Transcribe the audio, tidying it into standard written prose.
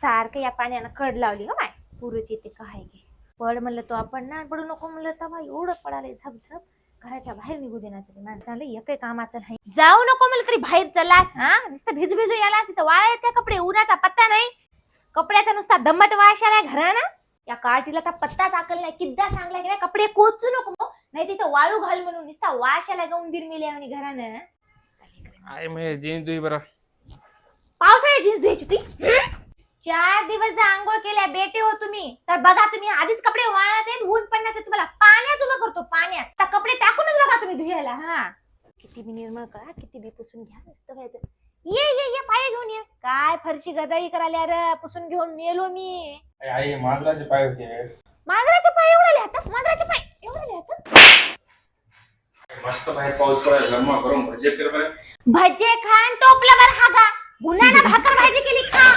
सारखं या पाण्यानं कड लावली का माय पुरुची ते काय गे पड म्हणलं तो आपण ना पडू नको म्हणलं तर बाई एवढं पडाले झपझप घराच्या बाहेर निघू देणार तरी माणसाला एक कामाचं नाही जाऊ नको म्हणलं तरी बाहेर चलास हा नुसतं भिजू भिजू याला तिथं वाळत त्या कपडे उन्हाचा पत्ता नाही कपड्याचा नुसता दम्मट वास आलाय घरानं या कार्टीला तर पत्ता टाकल नाही किद्दा सांगलाय की नाही कपडे कोचू नको नाही तिथं वाळू घाल म्हणून नुसता वास आलाय का उंदीर मेले आणि घरानं आई मी जीन्स धुई बरं पावसाळ्यात जीन्स धुवायची ती 4 दिवस जर आंघोळ केल्या बेटे हो तुम्ही तर बघा तुम्ही आधीच कपडे वाळायचे ऊन पडण्याचे तुम्हाला पाण्यात उभं करतो पाण्यात तर कपडे टाकूनच बघा तुम्ही धुयाला हा किती बी निर्मळ करा किती बी पुसून घ्या नुसतं व्हायचं ये पाय घेऊन ये काय फरशी गदळी करायला रे पुसून घेऊन मेलो मी आई मांजराचे पाय होते मांजराचे पाय एवढे लिहातात मांजराचे पाय एवढे लिहातात मस्त बाहेर पाऊस पडायला गरम गरम भजे कर बरं भजे खान टोपल्यावर हागा गुन्हाना भाकर भाजी केली खा